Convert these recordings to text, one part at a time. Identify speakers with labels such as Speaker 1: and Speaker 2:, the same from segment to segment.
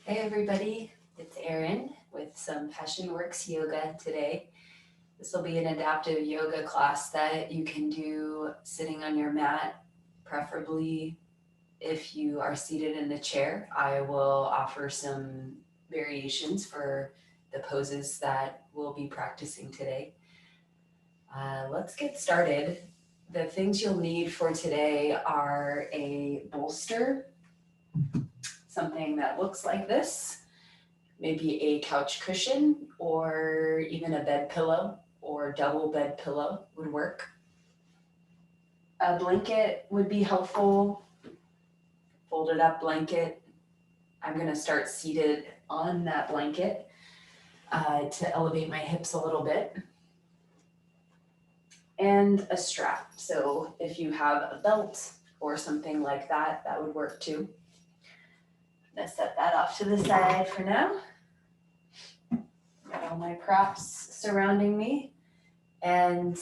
Speaker 1: Hey everybody, it's Erin with some Passion Works Yoga today. This will be an adaptive yoga class that you can do sitting on your mat, preferably if you are seated in a chair. I will offer some variations for the poses that we'll be practicing today. Let's get started. The things you'll need for today are a bolster, something that looks like this. Maybe a couch cushion or even a bed pillow or double bed pillow would work. A blanket would be helpful, folded up blanket. I'm going to start seated on that blanket to elevate my hips a little bit. And a strap. So if you have a belt or something like that, that would work too. I'm going to set that off to the side for now. Got all my props surrounding me, and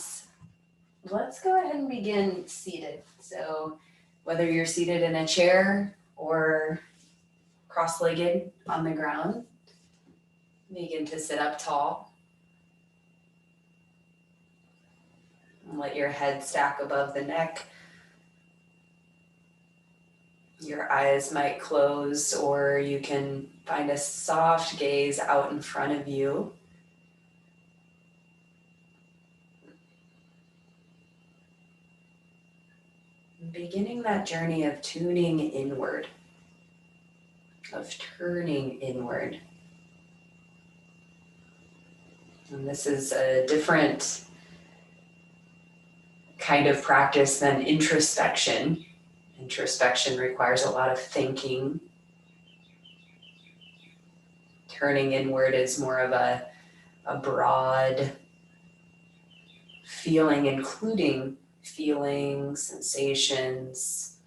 Speaker 1: let's go ahead and begin seated. So whether you're seated in a chair or cross-legged on the ground, begin to sit up tall. And let your head stack above the neck. Your eyes might close, or you can find a soft gaze out in front of you. Beginning that journey of tuning inward, of turning inward. And this is a different kind of practice than introspection. Introspection requires a lot of thinking. Turning inward is more of a broad feeling, including feelings, sensations.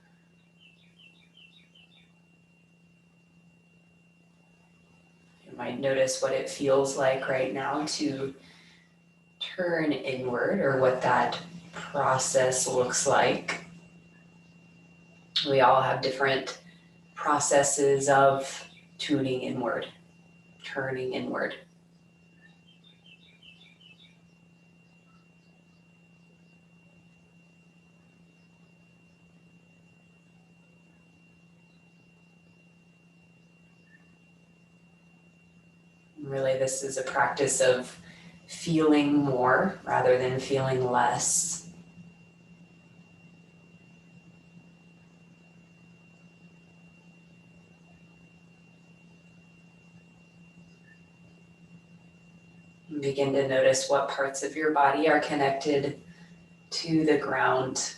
Speaker 1: You might notice what it feels like right now to turn inward, or what that process looks like. We all have different processes of tuning inward, turning inward. Really, this is a practice of feeling more rather than feeling less. Begin to notice what parts of your body are connected to the ground,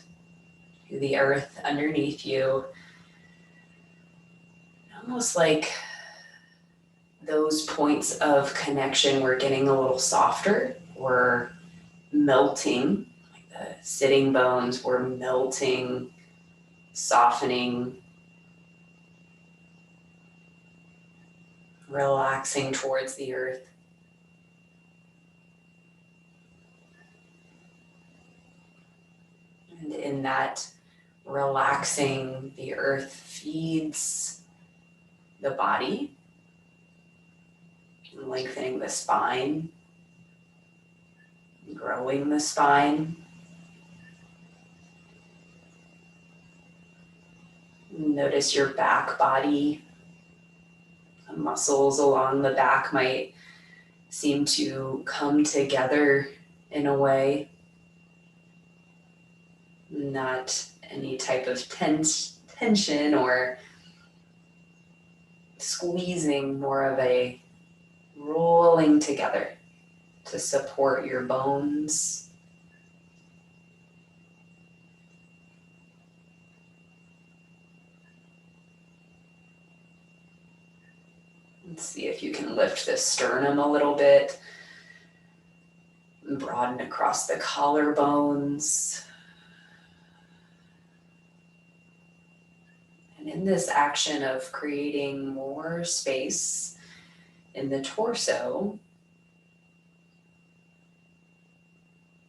Speaker 1: to the earth underneath you. Almost like those points of connection were getting a little softer or melting. Like the sitting bones were melting, softening, relaxing towards the earth. And in that relaxing, the earth feeds the body, lengthening the spine, growing the spine. Notice your back body. The muscles along the back might seem to come together in a way. Not any type of tension or squeezing, more of a rolling together to support your bones. Let's see if you can lift the sternum a little bit, broaden across the collarbones. And in this action of creating more space in the torso,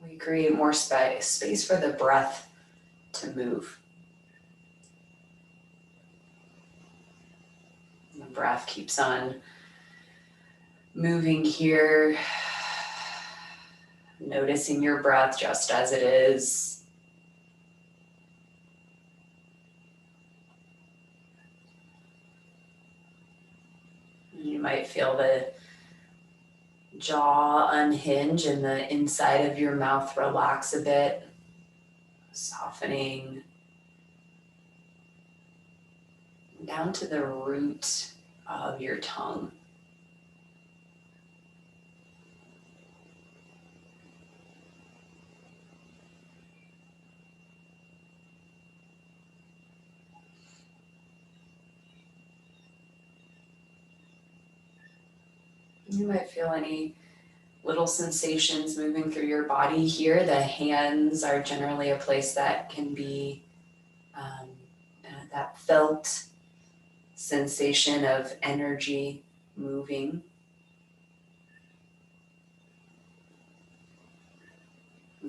Speaker 1: we create more space for the breath to move. breath keeps on moving here. Noticing your breath just as it is. You might feel the jaw unhinge and the inside of your mouth relax a bit, softening down to the root of your tongue. You might feel any little sensations moving through your body here. The hands are generally a place that can be that felt sensation of energy moving.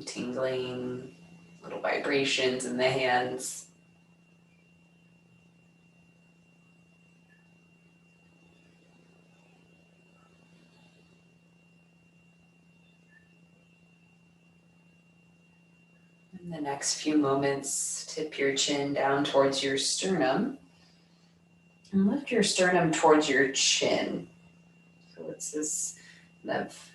Speaker 1: Tingling, little vibrations in the hands. In the next few moments, tip your chin down towards your sternum and lift your sternum towards your chin. So it's this kind of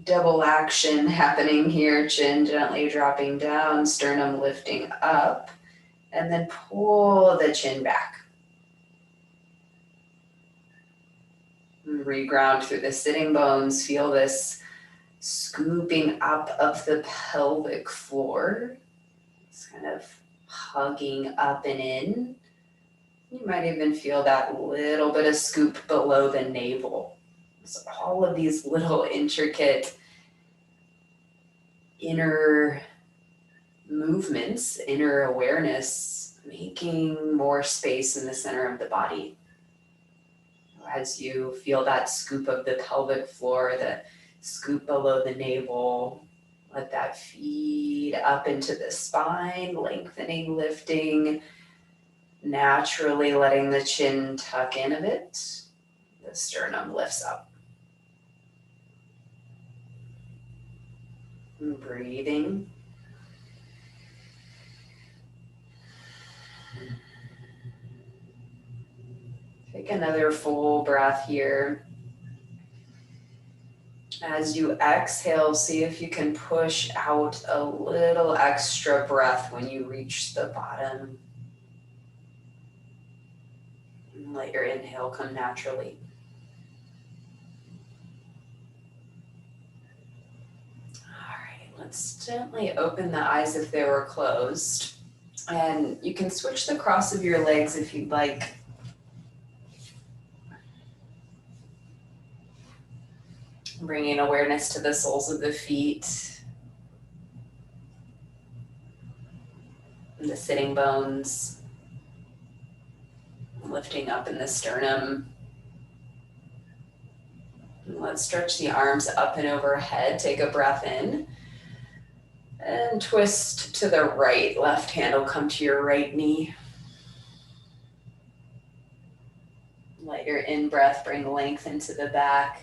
Speaker 1: double action happening here, chin gently dropping down, sternum lifting up, and then pull the chin back. And reground through the sitting bones, feel this scooping up of the pelvic floor. It's kind of hugging up and in. You might even feel that little bit of scoop below the navel. So all of these little intricate inner movements, inner awareness, making more space in the center of the body. As you feel that scoop of the pelvic floor, the scoop below the navel, let that feed up into the spine, lengthening, lifting, naturally letting the chin tuck in a bit. The sternum lifts up. And breathing. Take another full breath here. As you exhale, see if you can push out a little extra breath when you reach the bottom. And let your inhale come naturally. All right, let's gently open the eyes if they were closed. And you can switch the cross of your legs if you'd like. Bringing awareness to the soles of the feet, and the sitting bones, lifting up in the sternum. And let's stretch the arms up and overhead. Take a breath in and twist to the right. Left hand will come to your right knee. Let your in-breath bring length into the back.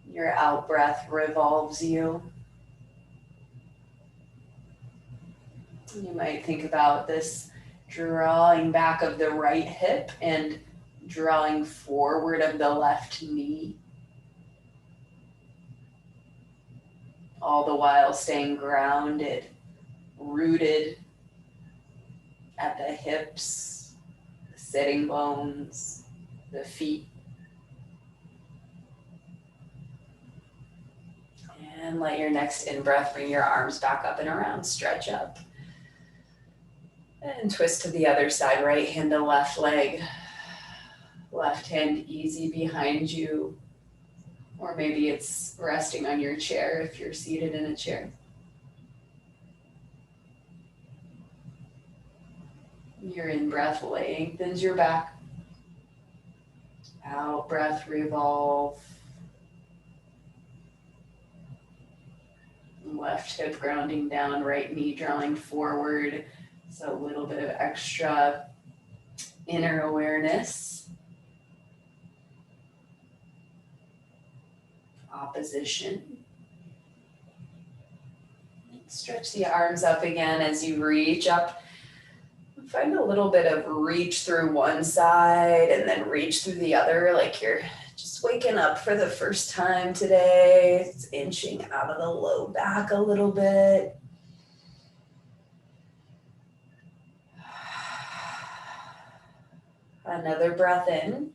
Speaker 1: Your out-breath revolves you. You might think about this drawing back of the right hip and drawing forward of the left knee. All the while staying grounded, rooted at the hips, the sitting bones, the feet. And let your next in-breath bring your arms back up and around, stretch up. And twist to the other side, right hand to left leg. Left hand easy behind you. Or maybe it's resting on your chair if you're seated in a chair. Your in-breath lengthens your back. Out-breath revolve. Left hip grounding down, right knee drawing forward. So a little bit of extra inner awareness. opposition. Stretch the arms up again as you reach up. Find a little bit of reach through one side and then reach through the other, like you're just waking up for the first time today. It's inching out of the low back a little bit. Another breath in.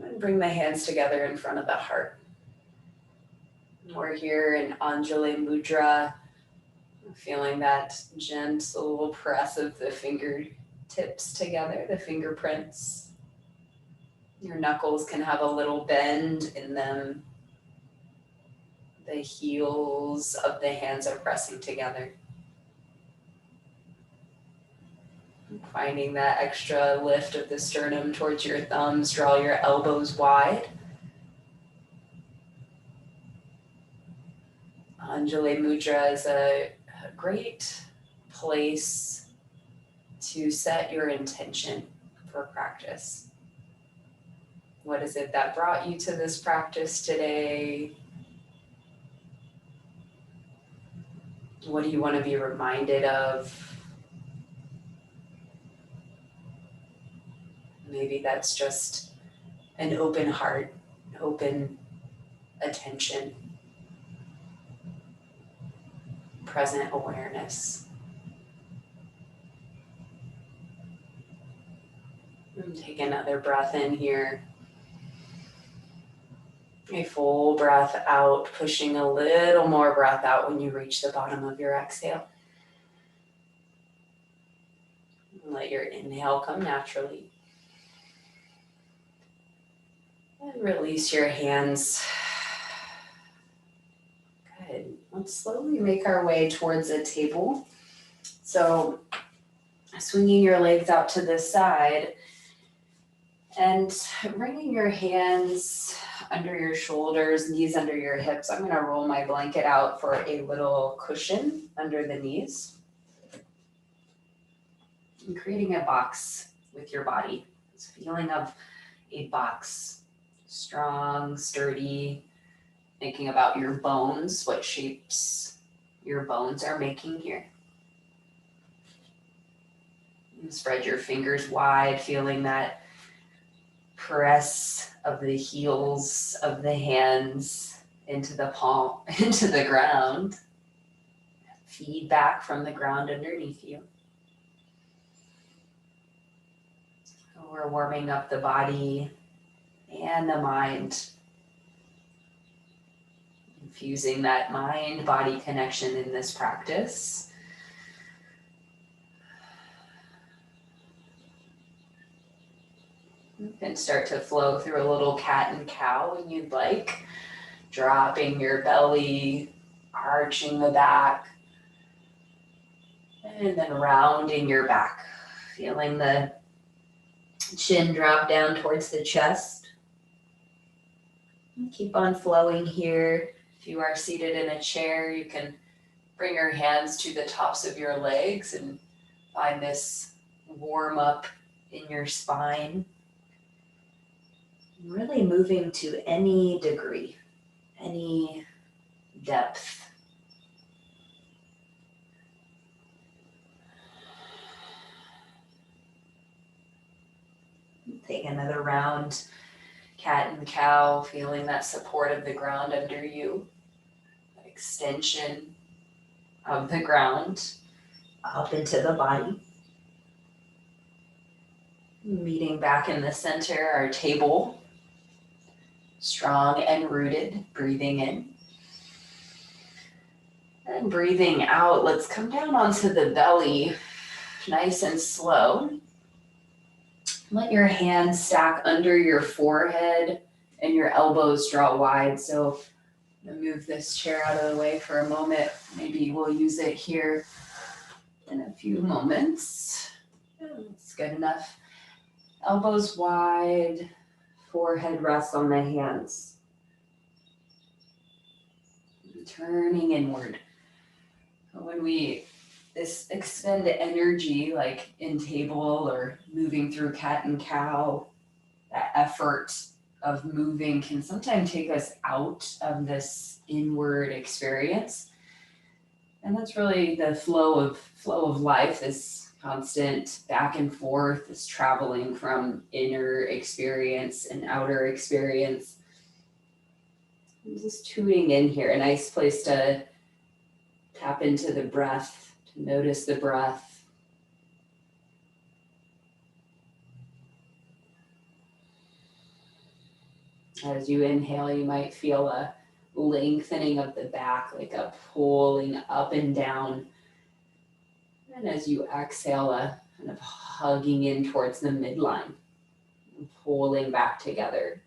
Speaker 1: And bring the hands together in front of the heart. We're here in Anjali Mudra. Feeling that gentle press of the fingertips together, the fingerprints. Your knuckles can have a little bend in them. The heels of the hands are pressing together. Finding that extra lift of the sternum towards your thumbs, draw your elbows wide. Anjali Mudra is a great place to set your intention for practice. What is it that brought you to this practice today? What do you want to be reminded of? Maybe that's just an open heart, open attention, present awareness. And take another breath in here. A full breath out, pushing a little more breath out when you reach the bottom of your exhale. Let your inhale come naturally. And release your hands. Good. Let's slowly make our way towards a table. So swinging your legs out to the side and bringing your hands under your shoulders, knees under your hips. I'm going to roll my blanket out for a little cushion under the knees. And creating a box with your body. This feeling of a box. Strong, sturdy. Thinking about your bones, what shapes your bones are making here. And spread your fingers wide, feeling that press of the heels of the hands into the palm, into the ground. Feedback from the ground underneath you. We're warming up the body and the mind. Infusing that mind-body connection in this practice. You can start to flow through a little cat and cow when you'd like. Dropping your belly, arching the back, and then rounding your back. Feeling the chin drop down towards the chest. And keep on flowing here. If you are seated in a chair, you can bring your hands to the tops of your legs and find this warm up in your spine. Really moving to any degree, any depth. Take another round, cat and cow, feeling that support of the ground under you, that extension of the ground up into the body. Meeting back in the center, our table. Strong and rooted, breathing in. And breathing out, let's come down onto the belly, nice and slow. Let your hands stack under your forehead and your elbows draw wide. So I'm gonna move this chair out of the way for a moment. Maybe we'll use it here in a few moments. That's good enough. Elbows wide. Forehead rests on the hands. Turning inward. When we expend energy, like in table or moving through cat and cow, that effort of moving can sometimes take us out of this inward experience. And that's really the flow of life, this constant back and forth, this traveling from inner experience and outer experience. I'm just tuning in here, a nice place to tap into the breath, to notice the breath. As you inhale, you might feel a lengthening of the back, like a pulling up and down. And as you exhale, a kind of hugging in towards the midline, and pulling back together.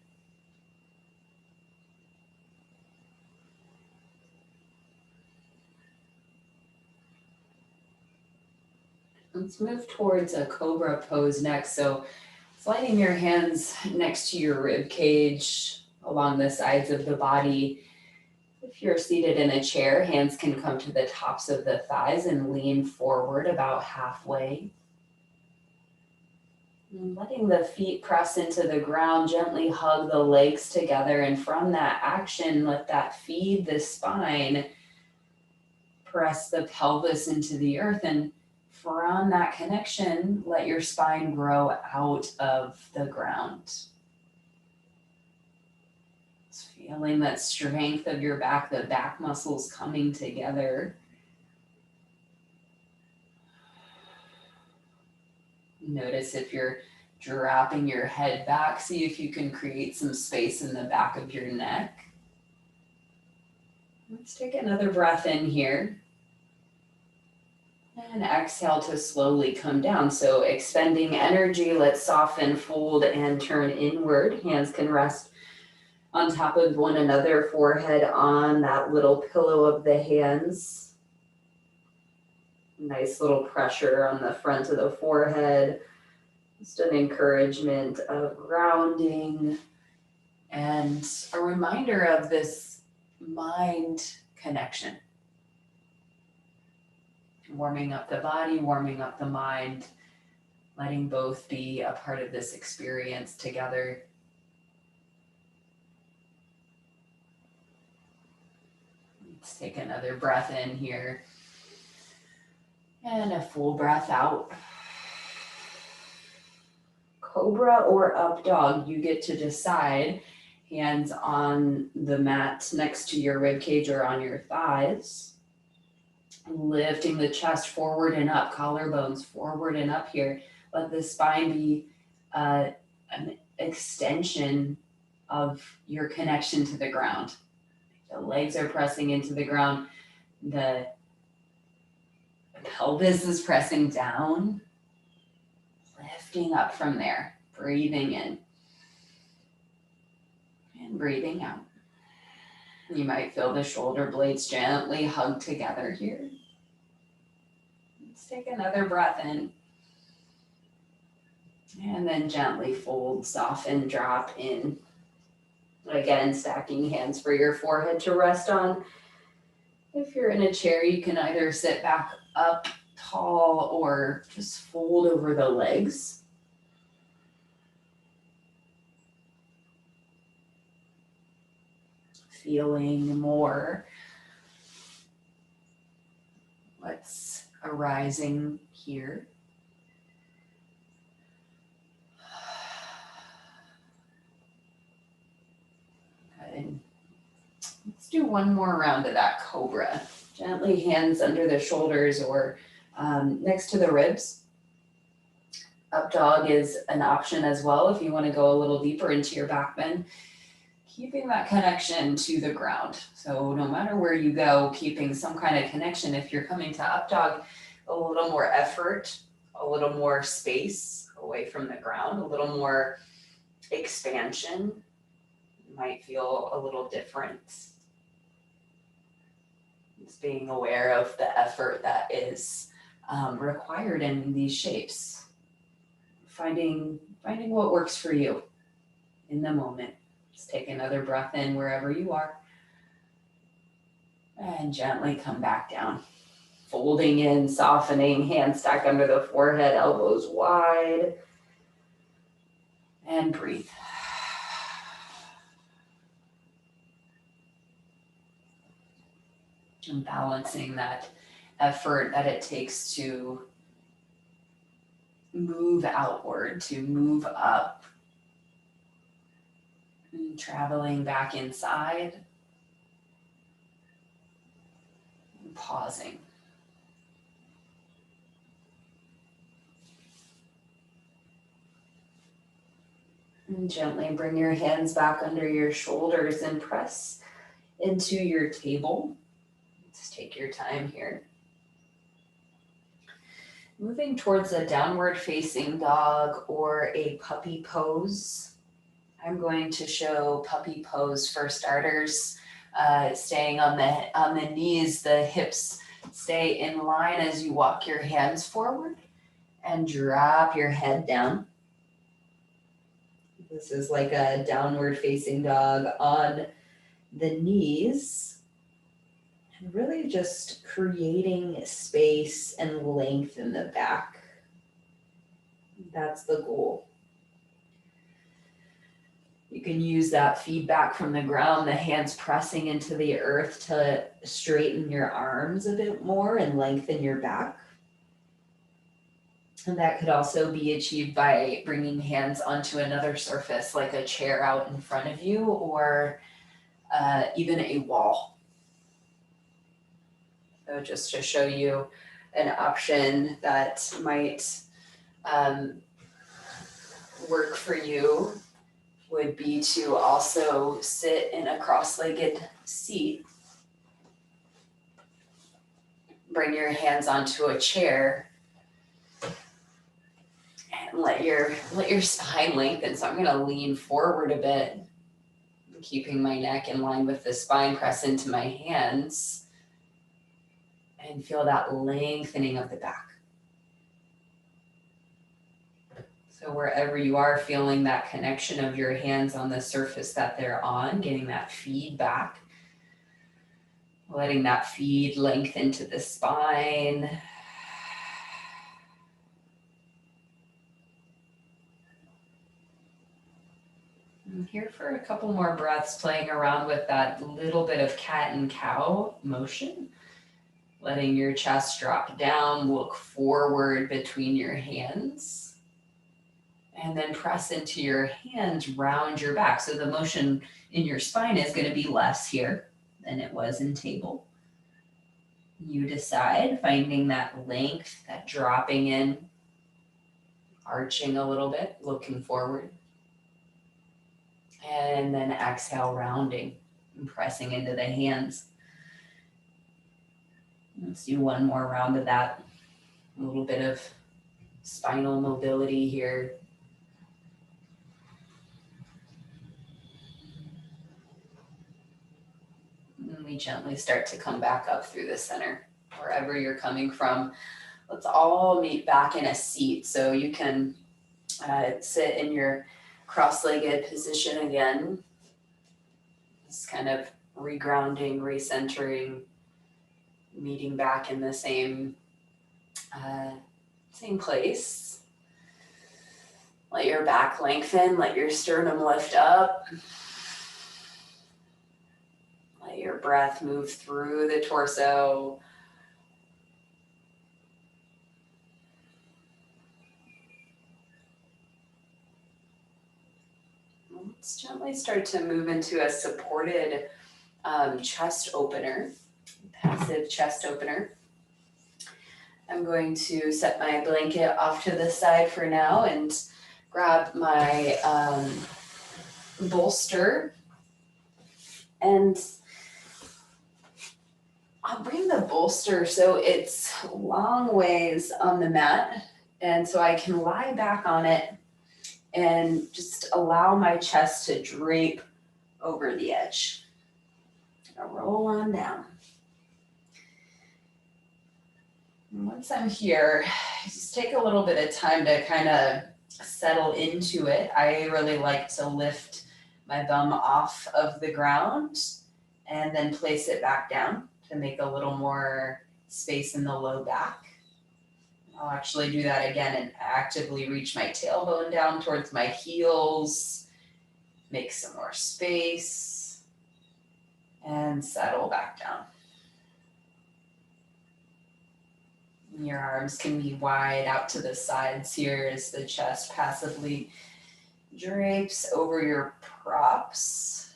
Speaker 1: Let's move towards a Cobra pose next. So sliding your hands next to your rib cage along the sides of the body. If you're seated in a chair, hands can come to the tops of the thighs and lean forward about halfway. And letting the feet press into the ground, gently hug the legs together. And from that action, let that feed the spine. Press the pelvis into the earth, and from that connection, let your spine grow out of the ground. It's feeling that strength of your back, the back muscles coming together. Notice if you're dropping your head back, see if you can create some space in the back of your neck. Let's take another breath in here. And exhale to slowly come down. So expending energy, let's soften, fold, and turn inward. Hands can rest on top of one another, forehead on that little pillow of the hands. Nice little pressure on the front of the forehead. Just an encouragement of grounding and a reminder of this mind connection. Warming up the body, warming up the mind, letting both be a part of this experience together. Let's take another breath in here. And a full breath out. Cobra or up dog, you get to decide. Hands on the mat next to your rib cage or on your thighs. Lifting the chest forward and up, collarbones forward and up here. Let the spine be an extension of your connection to the ground. The legs are pressing into the ground. The pelvis is pressing down. Lifting up from there. Breathing in. And breathing out. You might feel the shoulder blades gently hug together here. Let's take another breath in. And then gently fold, soften, drop in. Again, stacking hands for your forehead to rest on. If you're in a chair, you can either sit back up tall or just fold over the legs. Feeling more what's arising here. Good. Let's do one more round of that Cobra. Gently hands under the shoulders or next to the ribs. Up dog is an option as well if you want to go a little deeper into your back bend. Keeping that connection to the ground. So no matter where you go, keeping some kind of connection. If you're coming to up dog, a little more effort, a little more space away from the ground, a little more expansion. You might feel a little different. Just being aware of the effort that is required in these shapes. Finding what works for you in the moment. Just take another breath in wherever you are. And gently come back down. Folding in, softening, hands stacked under the forehead, elbows wide. And breathe. And balancing that effort that it takes to move outward, to move up, and traveling back inside, and pausing. And gently bring your hands back under your shoulders and press into your table. Let's take your time here. Moving towards a downward facing dog or a puppy pose. I'm going to show puppy pose for starters. Staying on the knees, the hips stay in line as you walk your hands forward and drop your head down. This is like a downward facing dog on the knees. And really just creating space and length in the back. That's the goal. You can use that feedback from the ground, the hands pressing into the earth to straighten your arms a bit more and lengthen your back. And that could also be achieved by bringing hands onto another surface, like a chair out in front of you, or even a wall. So just to show you an option that might work for you would be to also sit in a cross-legged seat. Bring your hands onto a chair and let your spine lengthen. So I'm going to lean forward a bit, keeping my neck in line with the spine, press into my hands, and feel that lengthening of the back. So wherever you are, feeling that connection of your hands on the surface that they're on, getting that feedback, letting that feed lengthen to the spine. I'm here for a couple more breaths, playing around with that little bit of cat and cow motion. Letting your chest drop down, look forward between your hands. And then press into your hands, round your back. So the motion in your spine is going to be less here than it was in table. You decide, finding that length, that dropping in, arching a little bit, looking forward. And then exhale, rounding and pressing into the hands. Let's do one more round of that. A little bit of spinal mobility here. And we gently start to come back up through the center, wherever you're coming from. Let's all meet back in a seat. So you can sit in your cross-legged position again. Just kind of regrounding, recentering, meeting back in the same place. Let your back lengthen, let your sternum lift up. Let your breath move through the torso. Let's gently start to move into a supported chest opener, passive chest opener. I'm going to set my blanket off to the side for now and grab my bolster, and I'll bring the bolster so it's long ways on the mat, and so I can lie back on it and just allow my chest to drape over the edge. I'll roll on down. And once I'm here, just take a little bit of time to kind of settle into it. I really like to lift my bum off of the ground and then place it back down to make a little more space in the low back. I'll actually do that again and actively reach my tailbone down towards my heels, make some more space, and settle back down. Your arms can be wide out to the sides here as the chest passively drapes over your props.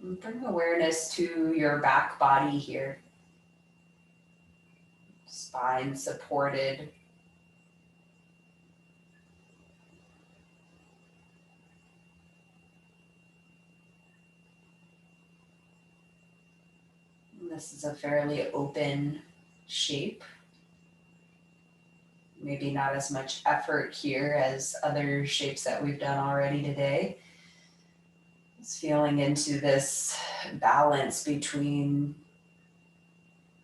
Speaker 1: And bring awareness to your back body here. Spine supported. And this is a fairly open shape. Maybe not as much effort here as other shapes that we've done already today. Just feeling into this balance between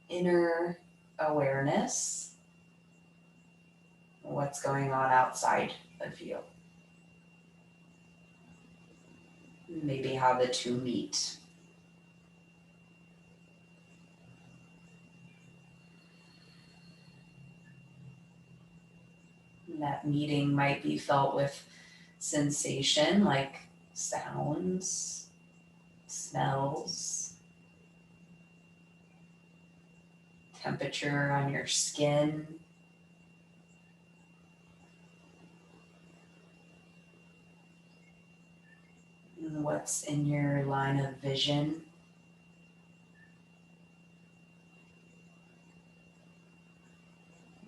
Speaker 1: inner awareness and what's going on outside of you. Maybe how the two meet. And that meeting might be felt with sensation like sounds, smells, temperature on your skin. And what's in your line of vision.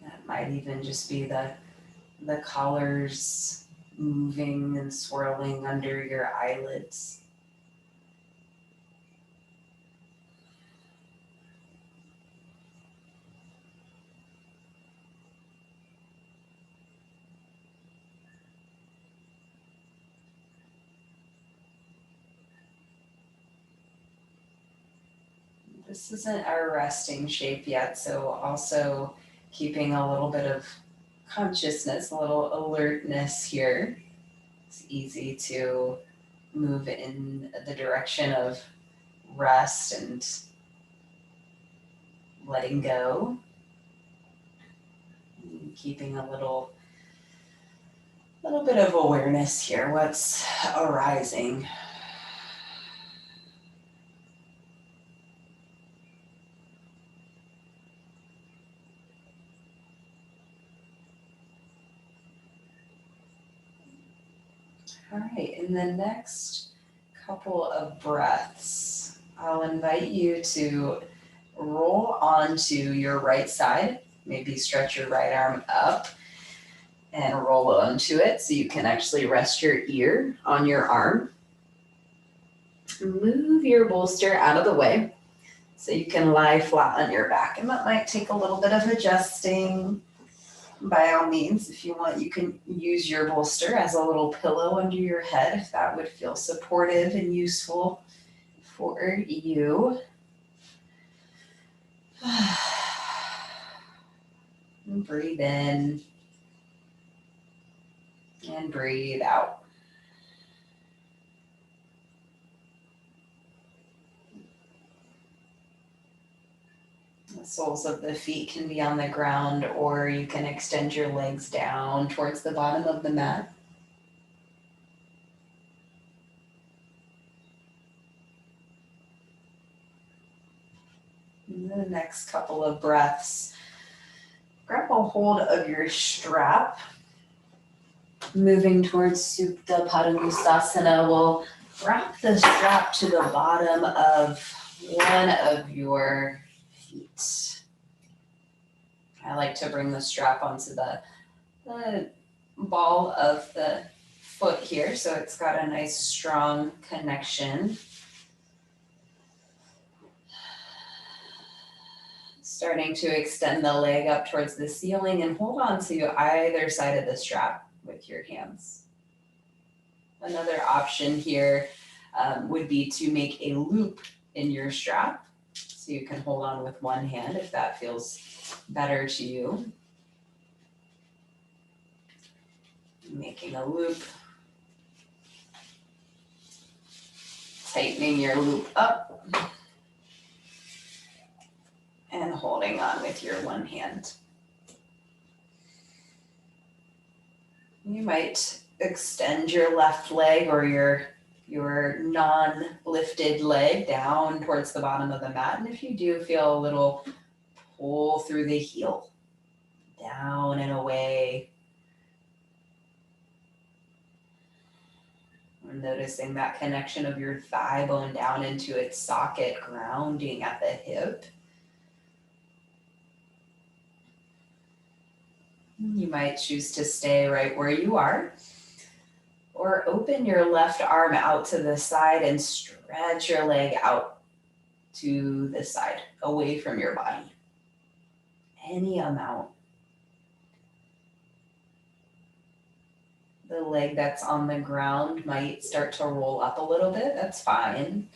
Speaker 1: That might even just be the colors moving and swirling under your eyelids. This isn't a resting shape yet, so also keeping a little bit of consciousness, a little alertness here. It's easy to move in the direction of rest and letting go. And keeping a little bit of awareness here. What's arising? All right, in the next couple of breaths, I'll invite you to roll onto your right side. Maybe stretch your right arm up and roll onto it so you can actually rest your ear on your arm. Move your bolster out of the way so you can lie flat on your back. And that might take a little bit of adjusting. By all means, if you want, you can use your bolster as a little pillow under your head if that would feel supportive and useful for you. And breathe in and breathe out. The soles of the feet can be on the ground, or you can extend your legs down towards the bottom of the mat. And the next couple of breaths, grab a hold of your strap. Moving towards Satu Badasana, we'll wrap the strap to the bottom of one of your feet. I like to bring the strap onto the ball of the foot here, so it's got a nice strong connection. Starting to extend the leg up towards the ceiling and hold on to either side of the strap with your hands. Another option here would be to make a loop in your strap. So you can hold on with one hand if that feels better to you. Making a loop. Tightening your loop up. And holding on with your one hand. You might extend your left leg or your your non-lifted leg down towards the bottom of the mat. And if you do feel a little pull through the heel, down and away. I'm noticing that connection of your thigh bone down into its socket, grounding at the hip. You might choose to stay right where you are, or open your left arm out to the side and stretch your leg out to the side, away from your body. Any amount. The leg that's on the ground might start to roll up a little bit. That's fine.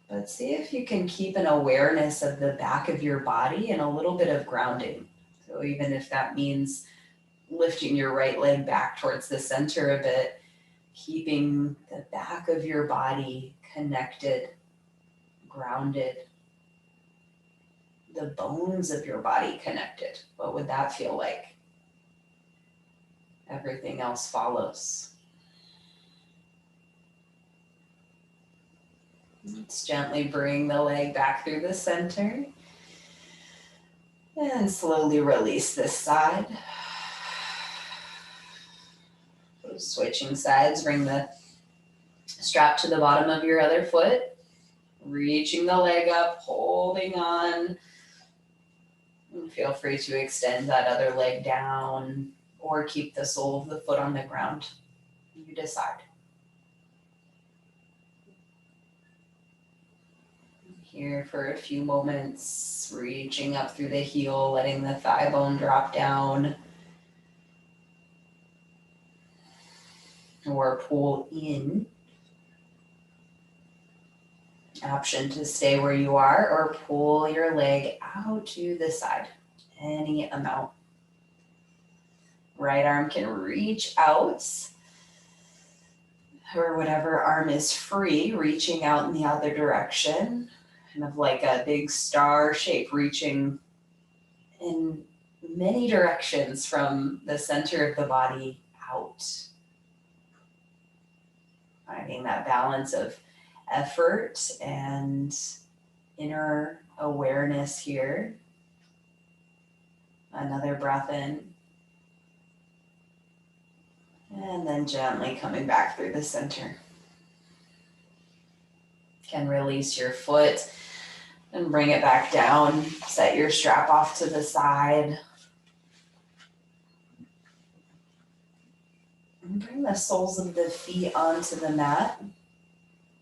Speaker 1: But see if you can keep an awareness of the back of your body and a little bit of grounding. So even if that means lifting your right leg back towards the center a bit, keeping the back of your body connected, grounded, the bones of your body connected. What would that feel like? Everything else follows. Let's gently bring the leg back through the center and slowly release this side. Switching sides, bring the strap to the bottom of your other foot, reaching the leg up, holding on. And feel free to extend that other leg down or keep the sole of the foot on the ground. You decide. Here for a few moments, reaching up through the heel, letting the thigh bone drop down. Or pull in. Option to stay where you are or pull your leg out to the side. Any amount. Right arm can reach out, or whatever arm is free, reaching out in the other direction. Kind of like a big star shape, reaching in many directions from the center of the body out. Finding that balance of effort and inner awareness here. Another breath in. And then gently coming back through the center. Can release your foot and bring it back down. Set your strap off to the side. And bring the soles of the feet onto the mat.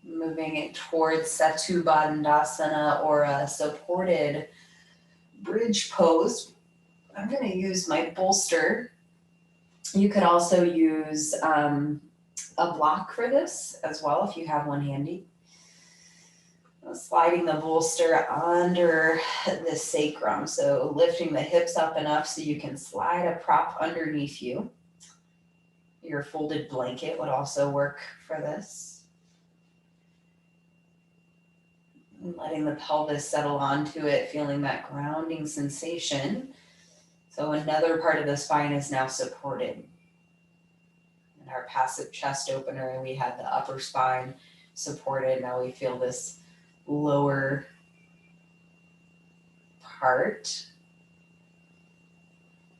Speaker 1: Moving it towards Satu Badasana or a supported bridge pose. I'm going to use my bolster. You could also use a block for this as well if you have one handy. Sliding the bolster under the sacrum, so lifting the hips up enough so you can slide a prop underneath you. Your folded blanket would also work for this. And letting the pelvis settle onto it, feeling that grounding sensation. So another part of the spine is now supported. In our passive chest opener, we had the upper spine supported. Now we feel this lower part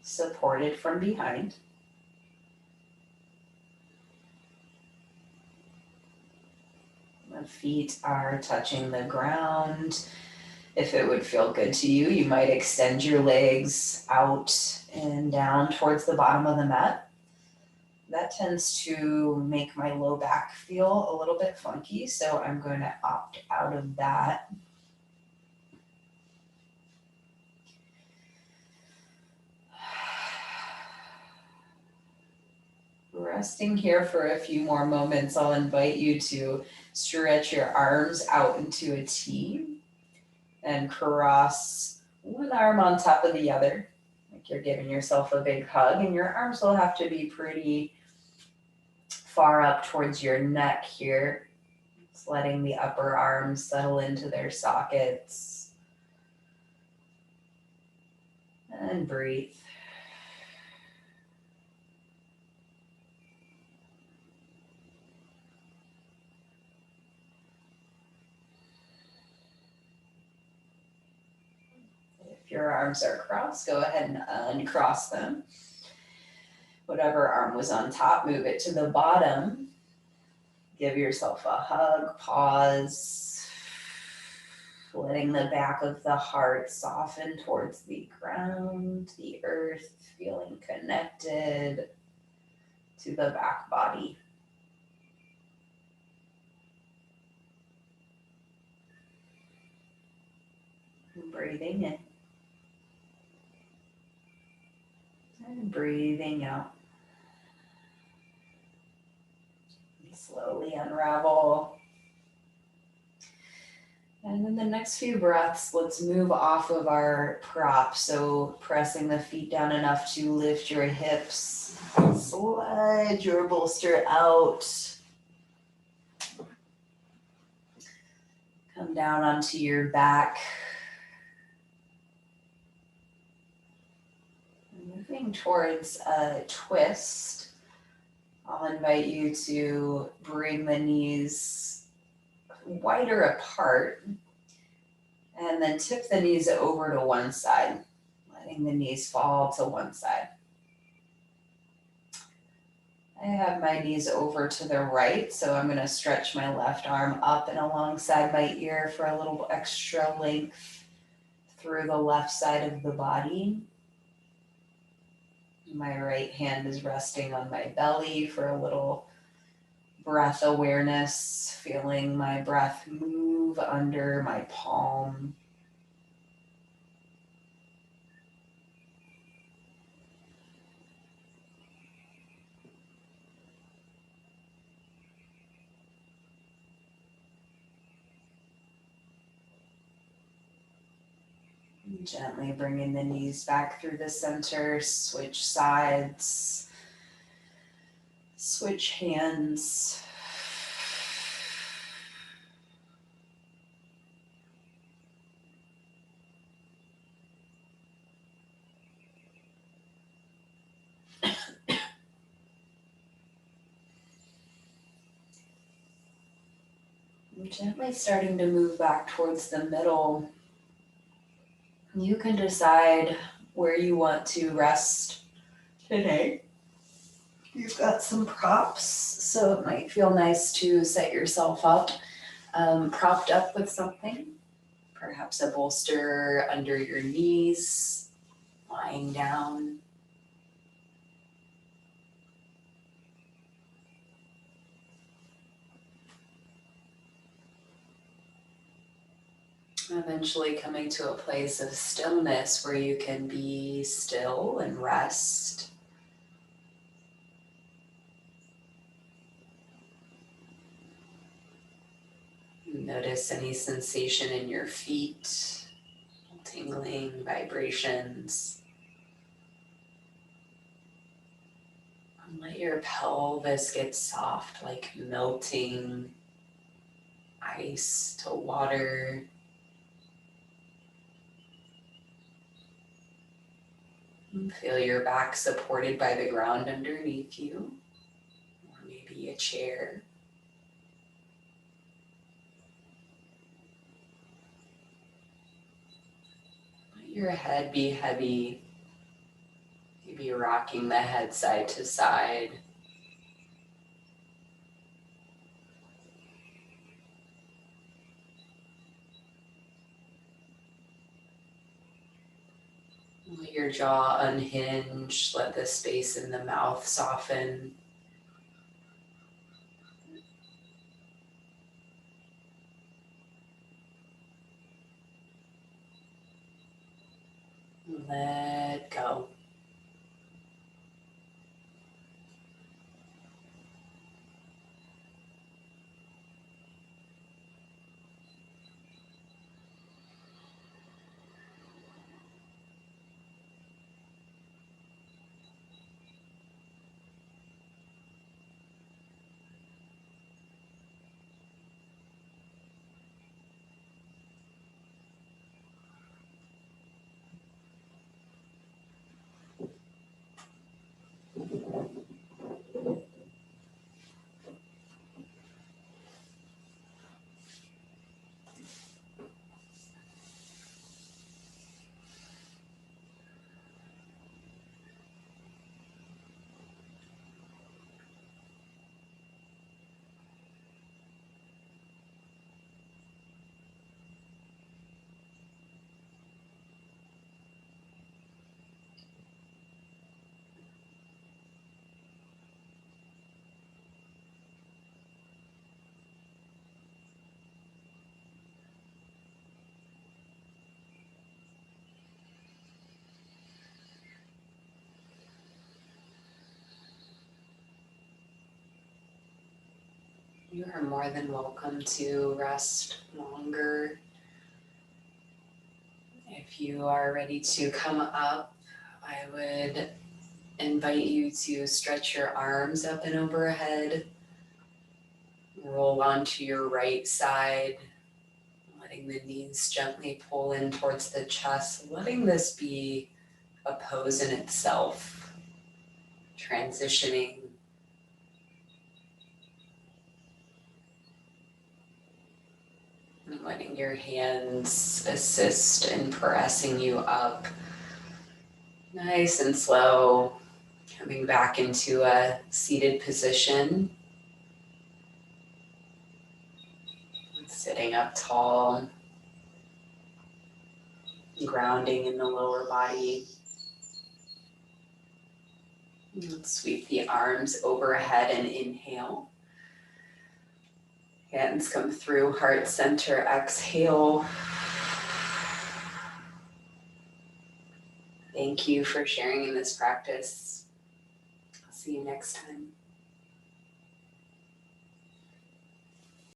Speaker 1: supported from behind. The feet are touching the ground. If it would feel good to you, you might extend your legs out and down towards the bottom of the mat. That tends to make my low back feel a little bit funky, so I'm going to opt out of that. Resting here for a few more moments, I'll invite you to stretch your arms out into a T and cross one arm on top of the other, like you're giving yourself a big hug, and your arms will have to be pretty far up towards your neck here. Just letting the upper arms settle into their sockets. And breathe. If your arms are crossed, go ahead and uncross them. Whatever arm was on top, move it to the bottom. Give yourself a hug, pause, letting the back of the heart soften towards the ground, the earth, feeling connected to the back body. Breathing in and breathing out. Slowly unravel. And in the next few breaths, let's move off of our prop. So pressing the feet down enough to lift your hips. Slide your bolster out. Come down onto your back. Moving towards a twist, I'll invite you to bring the knees wider apart and then tip the knees over to one side, letting the knees fall to one side. I have my knees over to the right, so I'm going to stretch my left arm up and alongside my ear for a little extra length through the left side of the body. My right hand is resting on my belly for a little breath awareness, feeling my breath move under my palm. Gently bringing the knees back through the center, switch sides, switch hands. Gently starting to move back towards the middle. You can decide where you want to rest today. You've got some props, so it might feel nice to set yourself up, propped up with something. Perhaps a bolster under your knees, lying down. Eventually coming to a place of stillness where you can be still and rest. Notice any sensation in your feet, tingling, vibrations. And let your pelvis get soft, like melting ice to water. And feel your back supported by the ground underneath you, or maybe a chair. Let your head be heavy. Maybe rocking the head side to side. Let your jaw unhinge. Let the space in the mouth soften. Let go. You are more than welcome to rest longer. If you are ready to come up, I would invite you to stretch your arms up and overhead. Roll onto your right side, letting the knees gently pull in towards the chest, letting this be a pose in itself, transitioning. And letting your hands assist in pressing you up. Nice and slow, coming back into a seated position. Sitting up tall, grounding in the lower body. Sweep the arms overhead and inhale. Hands come through heart center, exhale. Thank you for sharing in this practice. I'll see you next time.